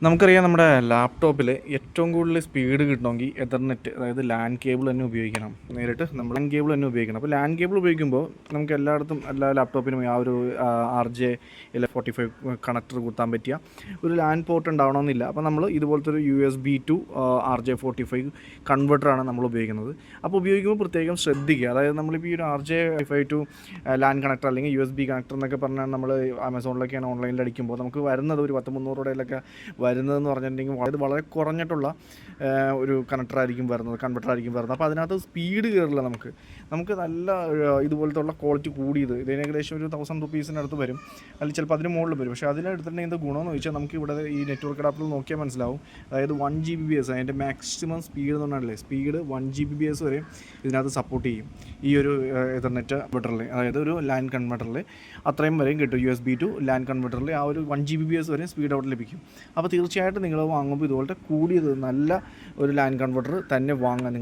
നമുക്കറിയാം നമ്മുടെ ലാപ്ടോപ്പിൽ ഏറ്റവും കൂടുതൽ സ്പീഡ് കിട്ടണമെങ്കിൽ എതർനെറ്റ് അതായത് ലാൻ കേബിൾ തന്നെ ഉപയോഗിക്കണം. നേരിട്ട് നമ്മൾ ലാൻ കേബിൾ തന്നെ ഉപയോഗിക്കണം. അപ്പോൾ ലാൻ കേബിൾ ഉപയോഗിക്കുമ്പോൾ നമുക്ക് എല്ലായിടത്തും എല്ലാ ലാപ്ടോപ്പിനും ആ ഒരു RJ45 കണക്ടർ കുത്താൻ പറ്റിയ ഒരു ലാൻ പോർട്ട് ഉണ്ടാവണമെന്നില്ല. അപ്പോൾ നമ്മൾ ഇതുപോലത്തെ ഒരു USB to RJ45 കൺവെർട്ടറാണ് നമ്മൾ ഉപയോഗിക്കുന്നത്. അപ്പോൾ ഉപയോഗിക്കുമ്പോൾ പ്രത്യേകം ശ്രദ്ധിക്കുക. അതായത് നമ്മളിപ്പോൾ ഈ ഒരു RJ45 to ലാൻ കണക്ടർ അല്ലെങ്കിൽ USB കണക്ടർ എന്നൊക്കെ പറഞ്ഞാൽ നമ്മൾ ആമസോണിലൊക്കെയാണ് ഓൺലൈനിൽ അടിക്കുമ്പോൾ നമുക്ക് വരുന്നത് ഒരു 10-300 രൂപയിലൊക്കെ വരുന്നതെന്ന് പറഞ്ഞിട്ടുണ്ടെങ്കിൽ അത് വളരെ കുറഞ്ഞിട്ടുള്ള ഒരു കണക്ടറായിരിക്കും വരുന്നത്, കൺവെർട്ടറായിരിക്കും വരുന്നത്. അപ്പോൾ അതിനകത്ത് സ്പീഡ് കയറില്ല. നമുക്ക് നല്ല ഇതുപോലത്തെ ഉള്ള ക്വാളിറ്റി കൂടിയത് ഇതിന് ഏകദേശം ഒരു 1000 റുപ്പീസിനടുത്ത് വരും, അല്ലെങ്കിൽ ചിലപ്പോൾ അതിന് മുകളിൽ വരും. പക്ഷേ അതിനെടുത്തിട്ടുണ്ടെങ്കിൽ എന്ത് ഗുണമെന്ന് ചോദിച്ചാൽ നമുക്ക് ഇവിടെ ഈ നെറ്റ്വർക്ക് അഡാപ്റ്ററിൽ നോക്കിയാൽ മനസ്സിലാവും. അതായത് 1 Gbps അതിൻ്റെ മാക്സിമം സ്പീഡ് എന്ന് പറഞ്ഞാൽ സ്പീഡ് 1 Gbps വരെ ഇതിനകത്ത് സപ്പോർട്ട് ചെയ്യും. ഈ ഒരു എതർനെറ്റ് കൺവെർട്ടറിൽ, അതായത് ഒരു ലാൻ കൺവെർട്ടറിൽ അത്രയും വരെയും കിട്ടും. USB to ലാൻ കൺവെർട്ടറിൽ ആ ഒരു 1 Gbps വരെ സ്പീഡ് അവിടെ ലഭിക്കും. അപ്പോൾ തീർച്ചയായിട്ടും നിങ്ങൾ വാങ്ങുമ്പോൾ ഇതുപോലത്തെ കൂടിയത് നല്ല ഒരു ലാൻ കൺവെർട്ടർ തന്നെ വാങ്ങാൻ